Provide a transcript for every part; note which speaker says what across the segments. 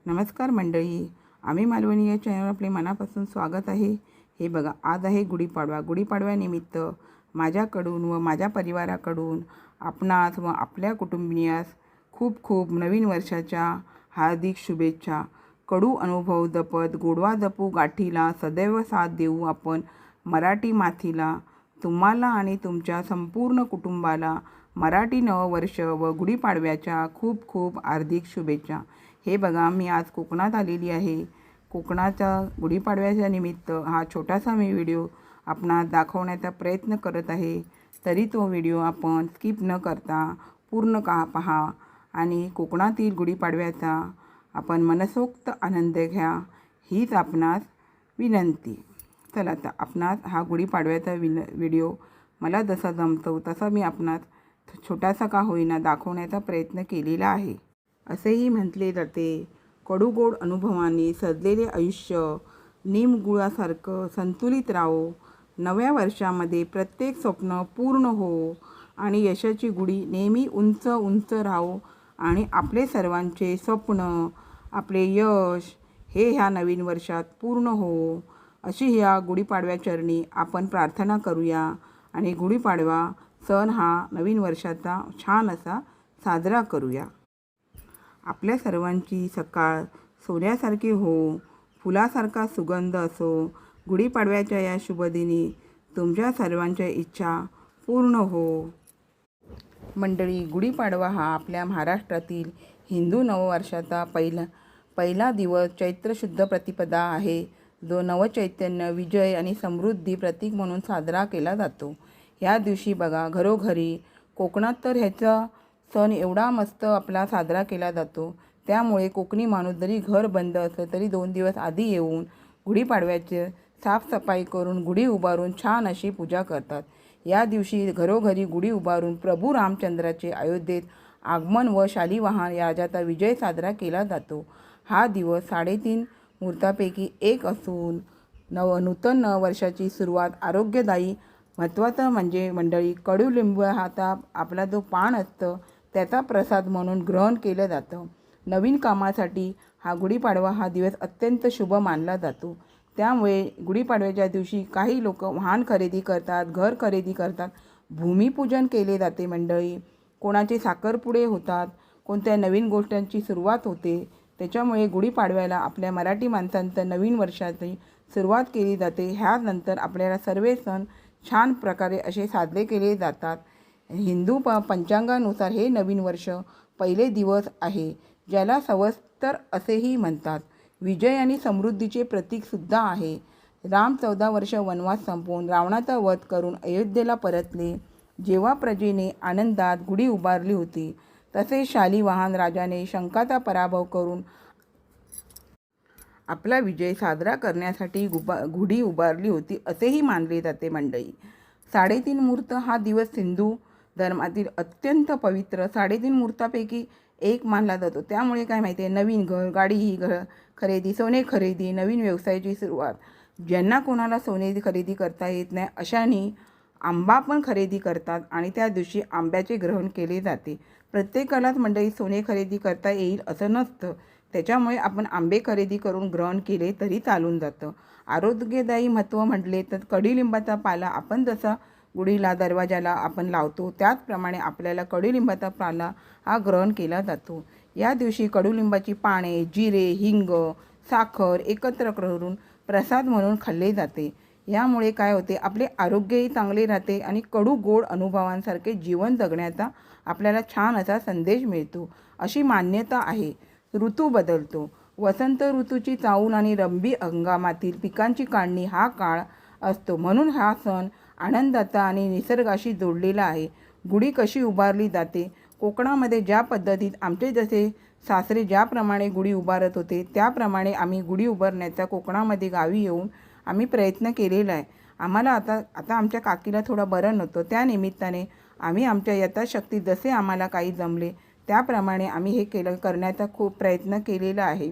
Speaker 1: नमस्कार मंडळी, आम्ही मालवणी या चॅनलवर आपले मनापासून स्वागत आहे. हे बघा, आज आहे गुढीपाडवा. गुढीपाडव्यानिमित्त माझ्याकडून व माझ्या परिवाराकडून आपणास व आपल्या कुटुंबियास खूप खूप नवीन वर्षाच्या हार्दिक शुभेच्छा. कडू अनुभव जपत गोडवा जपू गाठीला, सदैव साथ देऊ आपण मराठी मातीला. तुम्हाला आणि तुमच्या संपूर्ण कुटुंबाला मराठी नववर्ष व गुढीपाडव्याच्या खूप खूप हार्दिक शुभेच्छा. हे बघा, मी आज कोकणात आलेली आहे. कोकणाच्या गुढीपाडव्याच्या निमित्त हा छोटासा मी व्हिडिओ आपणास दाखवण्याचा प्रयत्न करत आहे. तरी तो व्हिडिओ आपण स्किप न करता पूर्ण पहा आणि कोकणातील गुढीपाडव्याचा आपण मनसोक्त आनंद घ्या, हीच आपणास विनंती. चला, तर आपणास हा गुढीपाडव्याचा व्हिडिओ मला जसा जमतो तसा मी आपणास छोटासा का होईना दाखवण्याचा प्रयत्न केलेला आहे. असेही म्हटले जाते, कडूगोड अनुभवांनी सजलेले आयुष्य निमगुळासारखं संतुलित राहो. नव्या वर्षामध्ये प्रत्येक स्वप्न पूर्ण हो आणि यशाची गुढी नेहमी उंच उंच राहो आणि आपले सर्वांचे स्वप्न, आपले यश हे ह्या नवीन वर्षात पूर्ण हो, अशी ह्या गुढीपाडव्याचरणी आपण प्रार्थना करूया. आणि गुढीपाडवा सण हा नवीन वर्षाचा छान असा साजरा करूया. आपल्या सर्वांची सकाळ सोन्यासारखी हो, फुलासारखा सुगंध असो. गुढीपाडव्याच्या या शुभदिनी तुमच्या सर्वांच्या इच्छा पूर्ण हो. मंडळी, गुढीपाडवा हा आपल्या महाराष्ट्रातील हिंदू नववर्षाचा पहिला दिवस चैत्र शुद्ध प्रतिपदा आहे, जो नवचैतन्य, विजय आणि समृद्धी प्रतीक म्हणून साजरा केला जातो. या दिवशी बघा, घरोघरी कोकणात तर ह्याचा सण एवढा मस्त आपला साजरा केला जातो. त्यामुळे कोकणी माणूस जरी घर बंद असलं तरी 2 दिवस आधी येऊन गुढीपाडव्याचे साफसफाई करून गुढी उभारून छान अशी पूजा करतात. या दिवशी घरोघरी गुढी उभारून प्रभू रामचंद्राचे अयोध्येत आगमन व शालिवाहन राजाचा विजय साजरा केला जातो. हा दिवस 3.5 मुहूर्तापैकी एक असून नूतन वर्षाची सुरुवात आरोग्यदायी. महत्त्वाचं म्हणजे मंडळी, कडुलिंब हा आपला जो पान असतं त्याचा प्रसाद म्हणून ग्रहण केलं जातं. नवीन कामासाठी हा गुढीपाडवा हा दिवस अत्यंत शुभ मानला जातो. त्यामुळे गुढीपाडव्याच्या दिवशी काही लोक वाहन खरेदी करतात, घर खरेदी करतात, भूमिपूजन केले जाते मंडळी. कोणाचे साखरपुडे होतात, कोणत्या नवीन गोष्टींची सुरुवात होते. त्याच्यामुळे गुढीपाडव्याला आपल्या मराठी माणसांचं नवीन वर्षाची सुरुवात केली जाते. ह्यानंतर आपल्याला सर्व सण छान प्रकारे असे साजरे केले जातात. हिंदू पंचांगानुसार हे नवीन वर्ष पहिले दिवस आहे, ज्याला संवत्सर असेही म्हणतात. विजय आणि समृद्धीचे प्रतीकसुद्धा आहे. राम 14 वर्ष वनवास संपवून रावणाचा वध करून अयोध्येला परतले. जेव्हा प्रजेने आनंदात गुढी उभारली होती, तसेच शालिवाहन राजाने शंकाचा पराभव करून आपला विजय साजरा करण्यासाठी गुढी उभारली होती असेही मानले जाते मंडळी. 3.5 मुहूर्त हा दिवस हिंदू धर्मातील अत्यंत पवित्र 3.5 मुहूर्तापैकी एक मानला जातो. त्यामुळे काय माहिती आहे, नवीन घर, गाडी ही खरेदी, सोने खरेदी, नवीन व्यवसायाची सुरुवात. ज्यांना कोणाला सोने खरेदी करता येत नाही अशांनी आंबा पण खरेदी करतात आणि त्या दिवशी आंब्याचे ग्रहण केले जाते. प्रत्येकालाच मंडळी सोने खरेदी करता येईल असं नसतं. त्याच्यामुळे आपण आंबे खरेदी करून ग्रहण केले तरी चालून जातं. आरोग्यदायी महत्त्व म्हटले तर कडुलिंबाचा पाला आपण जसा गुढीला दरवाजाला आपण लावतो, त्याचप्रमाणे आपल्याला कडुलिंबाचा पाला हा ग्रहण केला जातो. या दिवशी कडुलिंबाची पाने, जिरे, हिंग, साखर एकत्र करून प्रसाद म्हणून खाल्ले जाते. यामुळे काय होते, आपले आरोग्यही चांगले राहते आणि कडू गोड अनुभवांसारखे जीवन जगण्याचा आपल्याला छान असा संदेश मिळतो, अशी मान्यता आहे. ऋतू बदलतो. वसंत ऋतूची चाहूल आणि रब्बी हंगामातील पिकांची काढणी हा काळ असतो. म्हणून हा सण आनंदाचा आणि निसर्गाशी जोडलेला आहे. गुढी कशी उभारली जाते? कोकणामध्ये ज्या पद्धतीत आमचे जसे सासरे ज्याप्रमाणे गुढी उभारत होते, त्याप्रमाणे आम्ही गुढी उभारण्याचा कोकणामध्ये गावी येऊन आम्ही प्रयत्न केलेला आहे. आम्हाला आता आमच्या काकीला थोडं बरं नव्हतं, त्या निमित्ताने आम्ही आमच्या यथाशक्ती जसे आम्हाला काही जमले त्याप्रमाणे आम्ही हे करण्याचा खूप प्रयत्न केलेला आहे.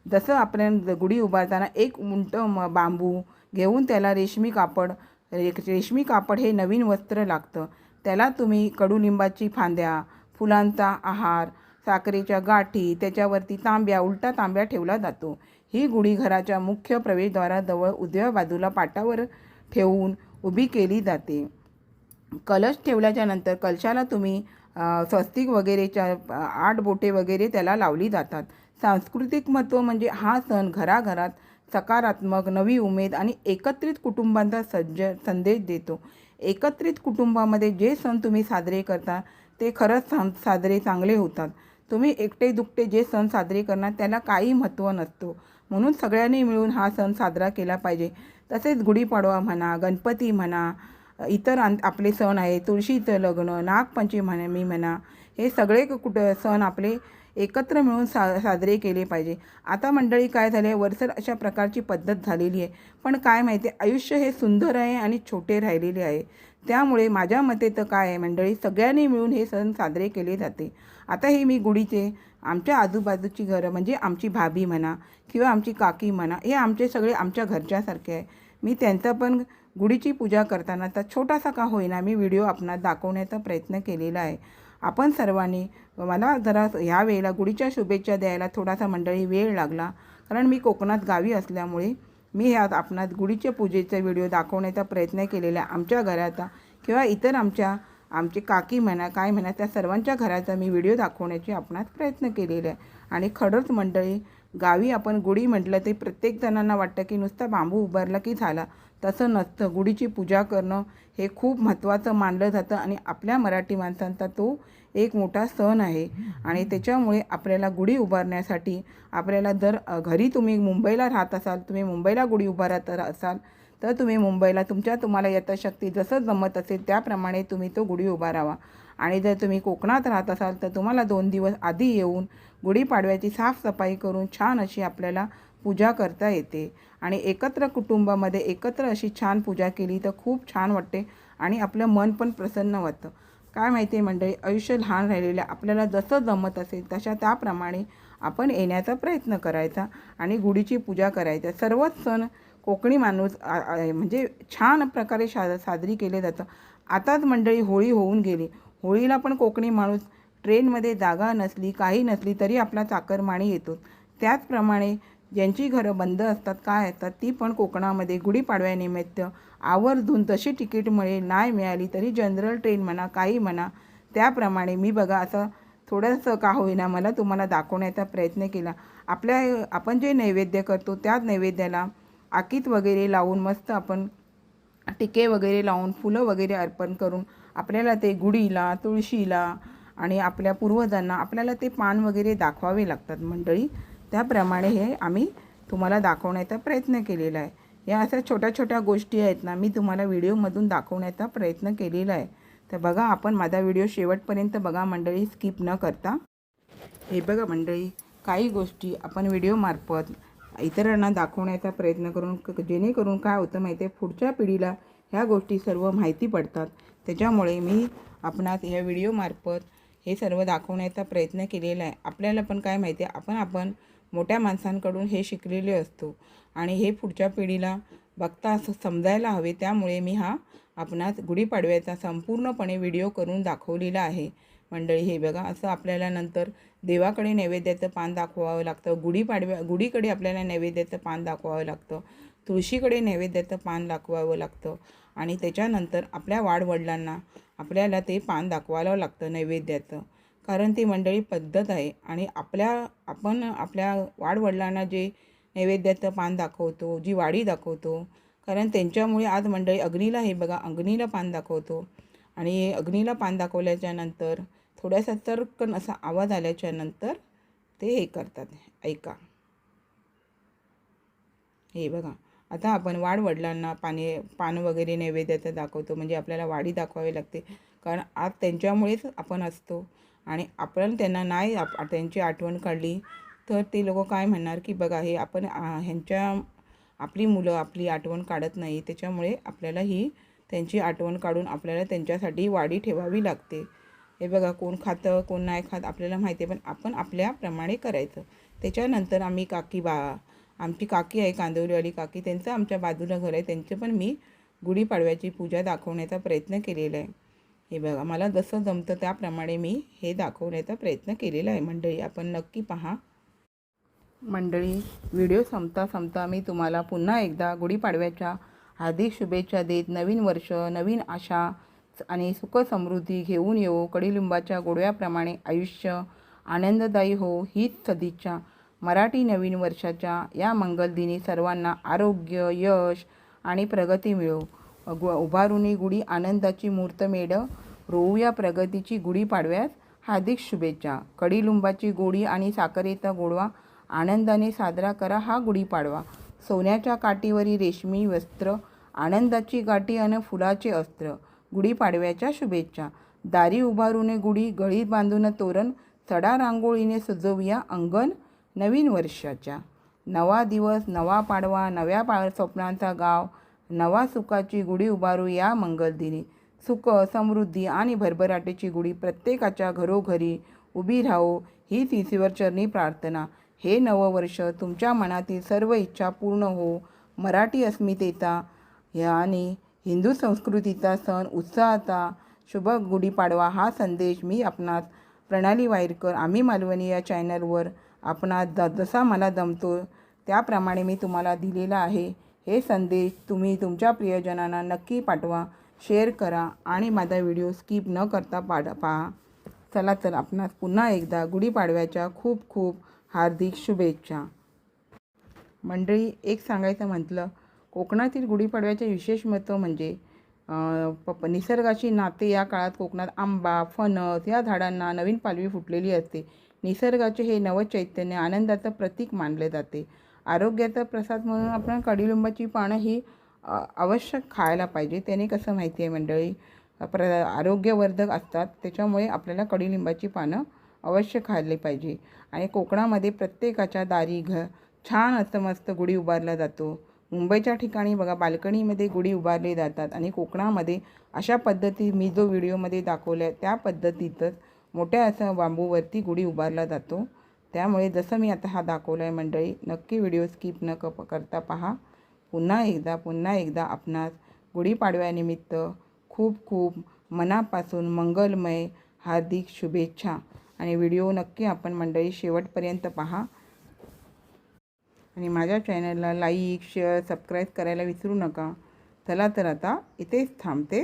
Speaker 1: जसं आपण गुढी उभारताना 1 उंट बांबू घेऊन त्याला रेशमी कापड हे नवीन वस्त्र लागतं. त्याला तुम्ही कडुलिंबाची फांद्या, फुलांचा आहार साखरेच्या गाठी, त्याच्यावरती तांब्या, उलटा तांब्या ठेवला जातो. ही गुढी घराच्या मुख्य प्रवेशद्वाराजवळ उजव्या बाजूला पाटावर ठेवून उभी केली जाते. कलश ठेवल्याच्या नंतर कलशाला तुम्ही स्वस्तिक वगैरेच्या 8 बोटे वगैरे त्याला लावली जातात. सांस्कृतिक महत्त्व म्हणजे हा सण घराघरात सकारात्मक, नवी उमेद आणि एकत्रित कुटुंबांचा संदेश देतो. एकत्रित कुटुंबामध्ये जे सण तुम्ही साजरे करता ते खरंच साजरे चांगले होतात. तुम्ही एकटे दुकटे जे सण साजरे करणार त्याला काही महत्त्व नसतो. म्हणून सगळ्यांनी मिळून हा सण साजरा केला पाहिजे. तसेच गुढीपाडवा म्हणा, गणपती म्हणा, इतर आपले सण आहे, तुळशीचं लग्न, नागपंचमी म्हणा, हे सगळे सण आपले एकत्र मिळून साजरे केले पाहिजे. आता मंडळी काय झाले, वरचढ अशा प्रकारची पद्धत झालेली आहे. पण काय माहिती आहे, आयुष्य हे सुंदर आहे आणि छोटे राहिलेले आहे. त्यामुळे माझ्या मते तर काय आहे मंडळी, सगळ्यांनी मिळून हे सण साजरे केले जाते. आता हे मी गुढीचे आमच्या आजूबाजूची घरं म्हणजे आमची भाभी म्हणा किंवा आमची काकी म्हणा, हे आमचे सगळे आमच्या घरच्यासारखे आहे. मी त्यांचा पण गुढीची पूजा करताना तर छोटासा का होईना मी व्हिडिओ आपणास दाखवण्याचा प्रयत्न केलेला आहे. आपण सर्वांनी, मला जरा ह्या वेळेला गुढीच्या शुभेच्छा द्यायला थोडासा मंडळी वेळ लागला, कारण मी कोकणात गावी असल्यामुळे मी ह्या आपणास गुढीच्या पूजेचा व्हिडिओ दाखवण्याचा प्रयत्न केलेला आहे. आमच्या घराचा किंवा इतर आमचे काकी म्हणा काय म्हणा त्या सर्वांच्या घराचा मी व्हिडिओ दाखवण्याची आपणास प्रयत्न केलेला आहे. आणि खरंच मंडळी, गावी आपण गुढी म्हटलं ते प्रत्येक जणांना वाटतं की नुसता बांबू उभारला की झाला, तसं नसतं. गुढीची पूजा करणं हे खूप महत्त्वाचं मानलं जातं आणि आपल्या मराठी माणसांचा तो एक मोठा सण आहे. आणि त्याच्यामुळे आपल्याला गुढी उभारण्यासाठी आपल्याला जर घरी तुम्ही मुंबईला राहत असाल, तुम्ही मुंबईला गुढी उभारत असाल तर तुम्ही मुंबईला तुम्हाला यथाशक्ती जसं जमत असेल त्याप्रमाणे तुम्ही तो गुढी उभारावा. आणि जर तुम्ही कोकणात राहत असाल तर तुम्हाला 2 दिवस आधी येऊन गुढीपाडव्याची साफसफाई करून छान अशी आपल्याला पूजा करता येते. आणि एकत्र कुटुंबामध्ये एकत्र अशी छान पूजा केली तर खूप छान वाटते आणि आपलं मन पण प्रसन्न वाटतं. काय माहिती आहे मंडळी, आयुष्य लहान राहिलेलं, आपल्याला जसं जमत असेल त्याप्रमाणे आपण येण्याचा प्रयत्न करायचा आणि गुढीची पूजा करायचा. सर्वच सण कोकणी माणूस म्हणजे छान प्रकारे साजरी केले जातं. आताच मंडळी होळी होऊन गेली. होळीला पण कोकणी माणूस ट्रेनमध्ये जागा नसली काही नसली तरी आपला चाकरमानी येतो. त्याचप्रमाणे ज्यांची घरं बंद असतात काय असतात ती पण कोकणामध्ये गुढीपाडव्यानिमित्त आवर्जून तशी तिकीट नाही मिळाली तरी जनरल ट्रेन म्हणा काही म्हणा त्याप्रमाणे मी बघा असं थोडंसं का होईना मला तुम्हाला दाखवण्याचा प्रयत्न केला. आपण जे नैवेद्य करतो त्याच नैवेद्याला आकीत वगैरे लावून मस्त आपण टिके वगैरे लावून फुलं वगैरे अर्पण करून आपल्याला ते गुढीला, तुळशीला आणि आपल्या पूर्वजांना आपल्याला ते पान वगैरे दाखवावे लागतात मंडळी. त्याप्रमाणे हे आम्ही तुम्हाला दाखवण्याचा प्रयत्न केलेला आहे. या अशा छोट्या छोट्या गोष्टी आहेत ना, मी तुम्हाला व्हिडिओमधून दाखवण्याचा प्रयत्न केलेला आहे. तर बघा, आपण माझा व्हिडिओ शेवटपर्यंत बघा मंडळी, स्किप न करता. हे बघा मंडळी, काही गोष्टी आपण व्हिडिओमार्फत इतरांना दाखवण्याचा प्रयत्न करून जेणेकरून काय होतं माहिती आहे, पुढच्या पिढीला ह्या गोष्टी सर्व माहिती पडतात. त्याच्यामुळे मी आपणास ह्या व्हिडिओमार्फत हे सर्व दाखवण्याचा प्रयत्न केलेला आहे. आपल्याला पण काय माहिती आहे, आपण मोठ्या माणसांकडून हे शिकलेले असतो आणि हे पुढच्या पिढीला बघता समजायला हवे. त्यामुळे मी हा आपणास गुढीपाडव्याचा संपूर्णपणे व्हिडिओ करून दाखवलेला आहे मंडळी. हे बघा, असं आपल्याला नंतर देवाकडे नैवेद्याचं पान दाखवावं लागतं. गुढीकडे आपल्याला नैवेद्याचं पान दाखवावं लागतं. तुळशीकडे नैवेद्याचं पान दाखवावं लागतं आणि त्याच्यानंतर आपल्या वाडवडिलांना आपल्याला ते पान दाखवावं लागतं नैवेद्याचं. कारण ती मंडळी पद्धत आहे. आणि आपण आपल्या वाडवडिलांना जे नैवेद्याचं पान दाखवतो, जी वाडी दाखवतो, कारण त्यांच्यामुळे आज मंडळी अग्नीला, हे बघा, अग्नीला पान दाखवतो आणि अग्नीला पान दाखवल्याच्या नंतर थोडासा चर्कन असा आवाज आल्याच्या नंतर ते हे करतात. ऐका, हे बघा, आता आपण वाडवडिलांना पान वगैरे नैवेद्याचं दाखवतो म्हणजे आपल्याला वाडी दाखवावी लागते. कारण आज त्यांच्यामुळेच आपण असतो आणि आपण त्यांना नाही त्यांची आठवण काढली तर ते लोक काय म्हणणार की बघा, हे आपण आपली मुलं आपली आठवण काढत नाही. त्याच्यामुळे आपल्याला ही त्यांची आठवण काढून आपल्याला त्यांच्यासाठी वाडी ठेवावी लागते. हे बघा, कोण खातं कोण नाही खात आपल्याला माहिती आहे, पण आपण आपल्याप्रमाणे करायचं. त्याच्यानंतर आमची काकी आहे, कांदिवलीवाली काकी, त्यांचं आमच्या बाजूला घर आहे, त्यांचं पण मी गुढीपाडव्याची पूजा दाखवण्याचा प्रयत्न केलेला आहे. हे बघा, मला जसं जमतं त्याप्रमाणे मी हे दाखवण्याचा प्रयत्न केलेला आहे मंडळी. आपण नक्की पहा मंडळी. व्हिडिओ संपता मी तुम्हाला पुन्हा एकदा गुढीपाडव्याच्या हार्दिक शुभेच्छा देत, नवीन वर्ष नवीन आशा आणि सुख समृद्धी घेऊन येवो. कडुलिंबाच्या गोडव्याप्रमाणे आयुष्य आनंददायी हो, हीच सदिच्छा. मराठी नवीन वर्षाच्या या मंगलदिनी सर्वांना आरोग्य, यश आणि प्रगती मिळो. उभारुनी गुढी आनंदाची मुहूर्तमेढ रोवूया प्रगतीची. गुढीपाडव्यास हार्दिक शुभेच्छा. कडुलिंबाची गोडी आणि साखरेचा गोडवा आनंदाने साजरा करा हा गुढीपाडवा. सोन्याच्या काठीवरी रेशमी वस्त्र, आनंदाची गाठी अन फुलाचे अस्त्र. गुढीपाडव्याच्या शुभेच्छा. दारी उभारूने गुढी, गळीत बांधून तोरण, सडा रांगोळीने सजवूया अंगण नवीन वर्षाच्या. नवा दिवस नवा पाडवा, नव्या स्वप्नांचा गाव, नवा सुखाची गुढी उभारू या मंगलदिनी. सुख समृद्धी आणि भरभराटीची गुढी प्रत्येकाच्या घरोघरी उभी राहो, हीच ईश्वरचरणी प्रार्थना. हे नववर्ष तुमच्या मनातील सर्व इच्छा पूर्ण हो. मराठी अस्मितेचा आणि हिंदू संस्कृतीचा सण उत्साहाचा शुभ गुढीपाडवा हा संदेश मी आपणास प्रणाली वायरकर आम्ही मालवणी या चॅनलवर आपणास जसा मला जमतो त्याप्रमाणे मी तुम्हाला दिलेला आहे. हे संदेश तुम्ही तुमच्या प्रियजनांना नक्की पाठवा, शेअर करा आणि माझा व्हिडिओ स्किप न करता पहा. चला तर आपणास पुन्हा एकदा गुढीपाडव्याच्या खूप खूप हार्दिक शुभेच्छा मंडळी. एक सांगायचं म्हटलं, कोकणातील गुढीपाडव्याचे विशेष महत्त्व म्हणजे निसर्गाची नाते. या काळात कोकणात आंबा, फणस या झाडांना नवीन पालवी फुटलेली असते. निसर्गाचे हे नवचैतन्य आनंदाचं प्रतीक मानले जाते. आरोग्याचा प्रसाद म्हणून आपण कडुलिंबाची पानं ही आवश्यक खायला पाहिजे. त्याने कसं माहिती आहे मंडळी, आरोग्यवर्धक असतात, त्याच्यामुळे आपल्याला कडुलिंबाची पानं अवश्य खाल्ली पाहिजे. आणि कोकणामध्ये प्रत्येकाच्या दारी छान असं मस्त गुढी उभारला जातो. मुंबईच्या ठिकाणी बघा बाल्कनीमध्ये गुढी उभारली जातात आणि कोकणामध्ये अशा पद्धती मी जो व्हिडिओमध्ये दाखवल्या आहे त्या पद्धतीतच मोठ्या असं बांबूवरती गुढी उभारला जातो. त्यामुळे जसं मी आता हा दाखवला आहे मंडळी, नक्की व्हिडिओ स्किप न करता पहा. पुन्हा एकदा आपणास गुढीपाडव्यानिमित्त खूप खूप मनापासून मंगलमय हार्दिक शुभेच्छा. आणि व्हिडिओ नक्की आपण मंडळी शेवटपर्यंत पहा आणि माझ्या चॅनलला लाईक, शेअर, सबस्क्राईब करायला विसरू नका. चला तर आता इथेच थांबते.